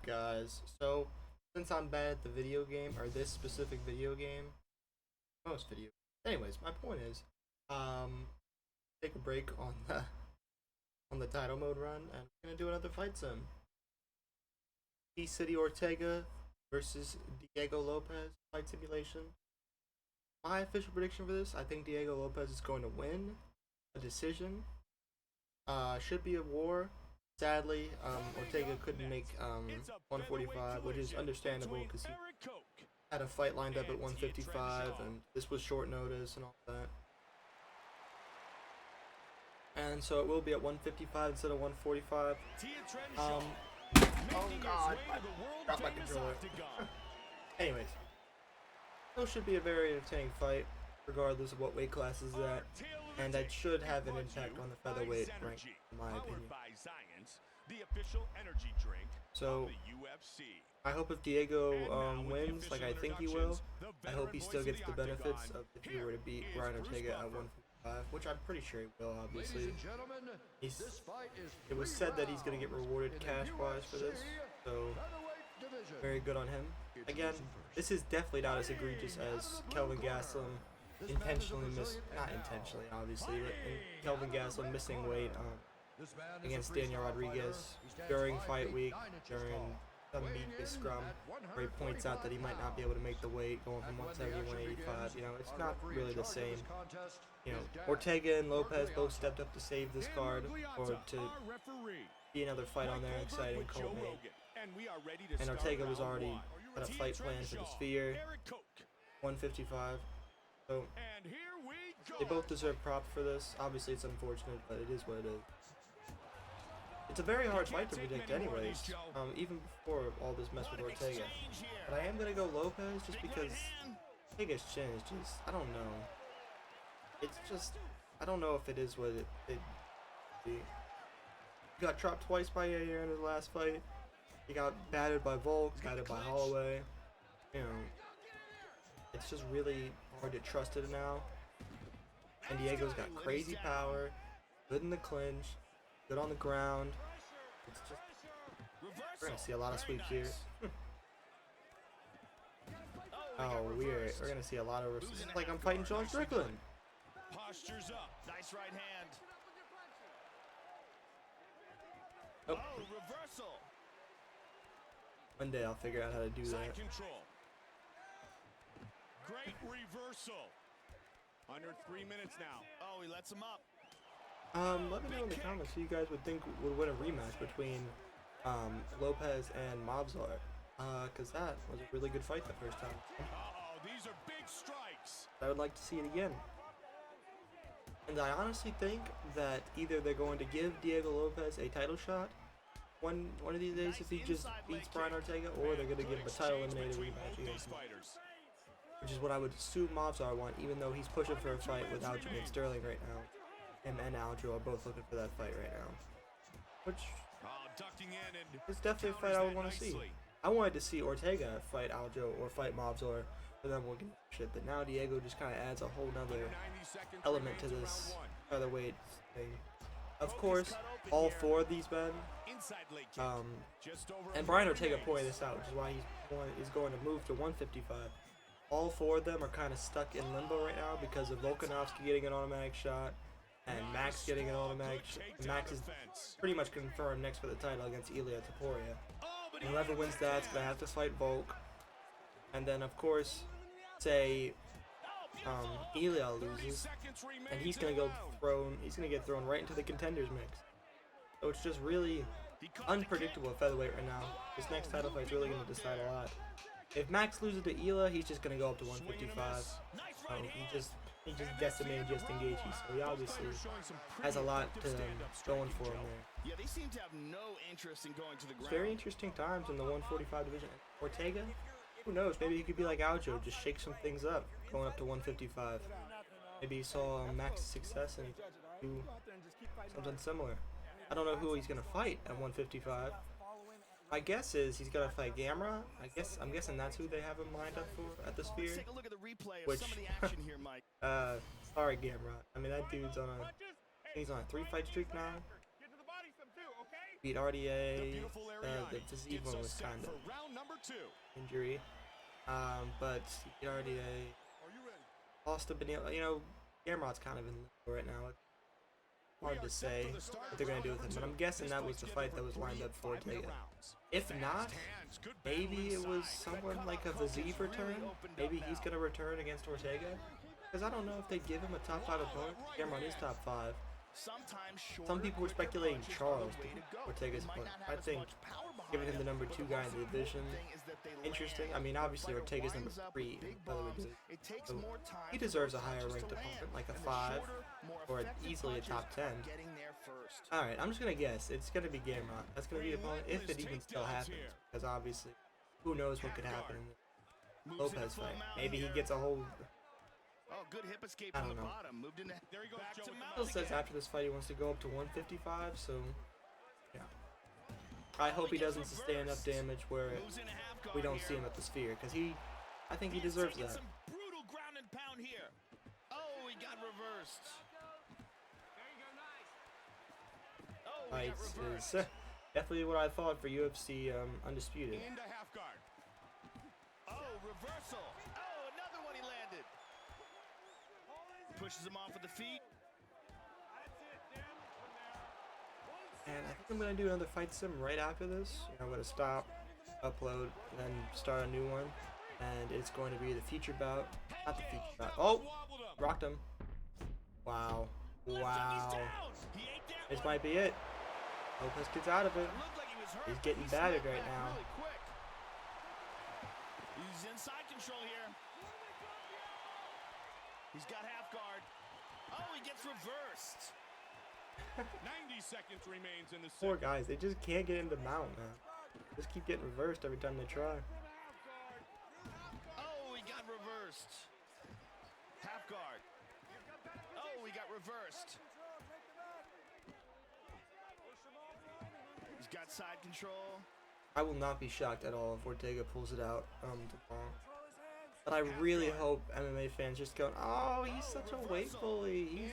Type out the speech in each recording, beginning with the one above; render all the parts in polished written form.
up, guys? So, since I'm bad at the video game, or this specific video game, most video. Anyways, my point is, take a break on the title mode run, and we're gonna do another fight sim. City Ortega versus Diego Lopes fight simulation. My official prediction for this, I think Diego Lopes is going to win a decision. Should be a war. Sadly, Ortega couldn't make 145, which is understandable because he had a fight lined up at 155, and this was short notice and all that. And so it will be at 155 instead of 145. Oh god, I dropped my controller. Anyways, it should be a very entertaining fight, regardless of what weight class is that, and that should have an impact on the featherweight rank, in my opinion. So, I hope if Diego wins, like I think he will, I hope he still gets the benefits of if he were to beat Brian Ortega at 155, which I'm pretty sure he will, obviously. It was said that he's going to get rewarded cash-wise for this, so very good on him. Again, this is definitely not as egregious as Kelvin Gastelum intentionally not intentionally obviously, but Kelvin Gastelum missing weight against Daniel Rodriguez during fight week, during the meet scrum, where he points out that he might not be able to make the weight going from 170 to 185. You know, it's not really the same. You know, Ortega and Lopes both stepped up to save this card, or to be another fight on there, exciting co-main. And Ortega was already had a fight plan for the Sphere, 155. So they both deserve props for this. Obviously, it's unfortunate, but it is what it is. It's a very hard fight to predict, anyways. Even before all this mess with Ortega, but I am gonna go Lopes just because Ortega's chin is just, I don't know. It's just, I don't know if it is what it be. He got dropped twice by Yair in his last fight. He got battered by Volk, battered by Holloway. You know, it's just really hard to trust it now. And Diego's got crazy power, good in the clinch, good on the ground. It's just, we're gonna see a lot of sweeps here. Oh, weird. We're gonna see a lot of. It's like I'm fighting Sean Strickland. Postures up. Nice right hand. Oh, reversal. One day I'll figure out how to do that. Control. Great reversal. Under 3 minutes now. Oh, he lets him up. Let me know in the comments who you guys would think would win a rematch between Lopes and Mobzar. Cause that was a really good fight the first time. These are big strikes. I would like to see it again. And I honestly think that either they're going to give Diego Lopes a title shot one of these days if he just beats Brian Ortega, or they're going to give him a title eliminator rematch against him. Which is what I would assume Mobzar want, even though he's pushing for a fight with Aljamain and Sterling right now. Him and Aljo are both looking for that fight right now. Which is definitely a fight I would want to see. I wanted to see Ortega fight Aljo or fight Mobzar, but then we'll get shit. But now Diego just kind of adds a whole nother element to this featherweight thing. Of course, all four of these men, and Brian Ortega pointed this out, which is why he's going to move to 155. All four of them are kind of stuck in limbo right now because of Volkanovski getting an automatic shot and Max getting an automatic shot. Max is pretty much confirmed next for the title against Ilia Topuria. And whoever wins that's going to have to fight Volk. And then, of course, say Ilia loses, and he's going to get thrown right into the contenders mix. So it's just really unpredictable at featherweight right now. This next title fight's really going to decide a lot. If Max loses to Ilia, he's just gonna go up to 155. He just decimated Justin Gaethje, so he obviously has a lot to going for him there. Yeah, they seem to have no interest in going to the ground. It's very interesting times in the 145 division. Ortega, who knows? Maybe he could be like Aljo, just shake some things up, going up to 155. Maybe he saw Max's success and do something similar. I don't know who he's gonna fight at 155. My guess is he's gonna fight Gamera. I'm guessing that's who they have him lined up for at the Sphere. Take a look at the replay of Which, some of the action here, Mike. Sorry Gamera. I mean that dude's he's on a 3-fight streak now. Beat RDA, the the physique one was kind of injury. But he already lost a Benil. You know, Gamrot's kind of in limbo right now. It's hard to say what they're going to do with him, but I'm guessing that was the fight that was lined up for Ortega. If not, maybe it was someone like a Viziev return. Maybe he's going to return against Ortega. Because I don't know if they give him a top 5 opponent. Gamrot is top 5. Some people were speculating Charles to be Ortega's opponent. I think giving him the number 2 guy in the division, interesting. I mean, obviously Ortega's number 3 in the featherweight division, so he deserves a higher ranked opponent, like a 5 or easily a top 10. All right, I'm just gonna guess it's gonna be Gamrot. That's gonna be the opponent if it even still happens, because obviously, who knows what could happen in the Lopes fight? Maybe he gets a whole. Oh, good hip escape I from don't the know. bottom. Moved into there he goes. Still says after this fight he wants to go up to 155, so yeah. I hope he doesn't sustain enough damage where we don't see him at the Sphere, because I think he deserves that. Some brutal ground and pound here. Oh, he got reversed. Oh, he got Fights reversed. is definitely what I thought for UFC Undisputed. Into half guard. Oh, reversal. Oh, another one he landed. Pushes him off with the feet. And I think I'm going to do another fight sim right after this. I'm going to stop, upload, and then start a new one. And it's going to be the feature bout. Not the feature bout. Oh! Rocked him. Wow. Wow. This might be it. Lopes gets out of it. He's getting battered right now. He's inside control here. He's got half guard. Oh, he gets reversed. 90 seconds remains in the Poor guys, they just can't get into mount, man. Just keep getting reversed every time they try. Oh, he got reversed. Half guard. Oh, he got reversed. He's got side control. I will not be shocked at all if Ortega pulls it out tomorrow. But I really hope MMA fans just go, oh, he's such a weight bully.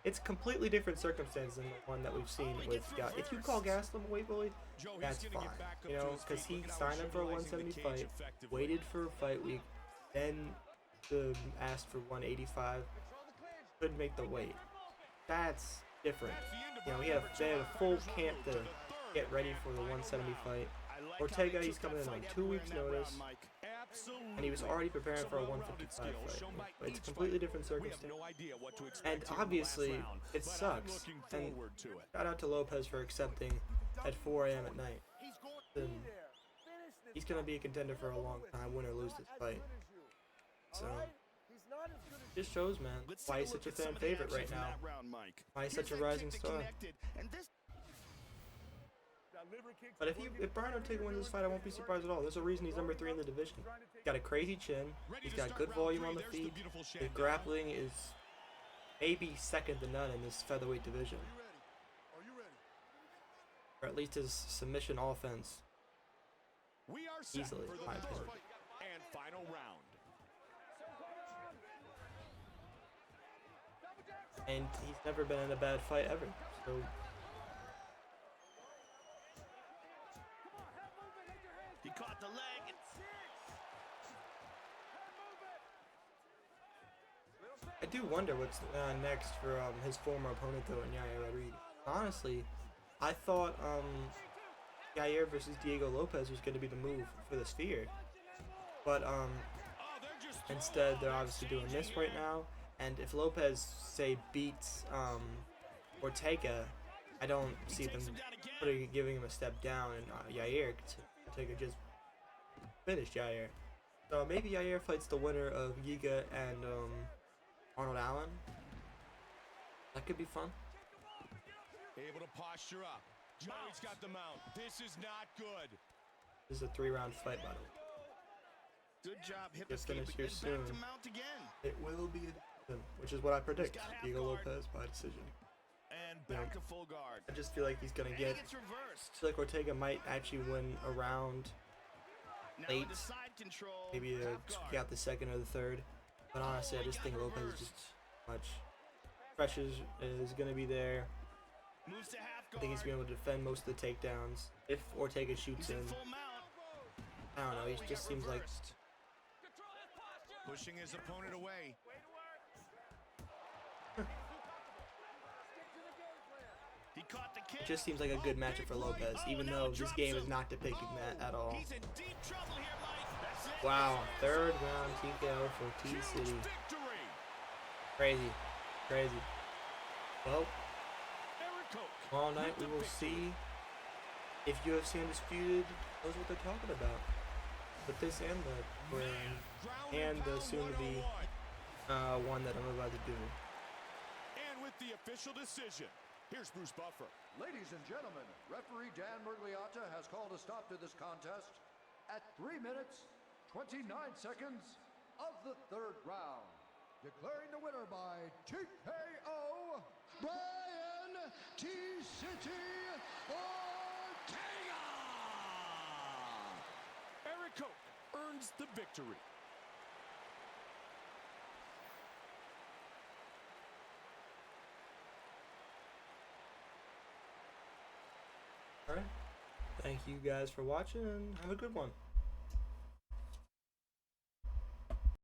It's completely different circumstances than the one that we've seen with Gas. If you call Gaslam a weight bully, that's fine. You know, because he signed up for a 170 fight, waited for a fight week, then asked for 185, couldn't make the weight. That's different. You know, they had a full camp to get ready for the 170 fight. Ortega, he's coming in on 2 weeks' notice, and he was already preparing for a 155 fight. But it's a completely different circumstance. And obviously, it sucks. And shout out to Lopes for accepting at 4 a.m. at night. And he's going to be a contender for a long time, win or lose this fight. So, just shows, man, why he's such a fan favorite right now. Why he's such a rising star. But if Brian Ortega wins this fight, I won't be surprised at all. There's a reason he's number 3 in the division. He's got a crazy chin. He's got good volume on the feet. His grappling is maybe second to none in this featherweight division. Or at least his submission offense. Easily, in my opinion. And final round. And he's never been in a bad fight ever. So. He caught the leg. I do wonder what's next for his former opponent, though, in Yair Rodriguez. Honestly, I thought Yair versus Diego Lopes was going to be the move for the Sphere. But instead, they're obviously doing this right now. And if Lopes, say, beats Ortega, I don't see them giving him a step down, and Yair Ortega just finished Yair. So maybe Yair fights the winner of Giga and Arnold Allen. That could be fun. Able to posture up. Joey's got the mount. This is not good. This is a 3-round fight, by the way. Good job, hip Just escape. finish here soon. Back to mount again. It will be a decision, which is what I predict. Diego Lopes by decision. And back to full guard. I just feel like he's gonna get. Gets reversed. I feel like Ortega might actually win a round late. Maybe got the second or the third. But honestly, I just think Lopes is just too much. Pressure is gonna be there. Moves to half I think he's been able to defend most of the takedowns. If Ortega shoots in, I don't know. He just seems like pushing his opponent away. He caught the kick. It just seems like a good matchup for Lopes, even though this game is not depicting that at all. He's in deep trouble here, Mike. Wow, third round TKO for T-City. Crazy, crazy. Well, tomorrow night we will see if UFC Undisputed knows what they're talking about with this and the brand and the soon-to-be one that I'm about to do. And with the official decision, here's Bruce Buffer. Ladies and gentlemen, referee Dan Murgliata has called a stop to this contest at 3 minutes, 29 seconds of the third round. Declaring the winner by TKO, Brian T-City Ortega! Eric Koch earns the victory. All right. Thank you guys for watching and have a good one.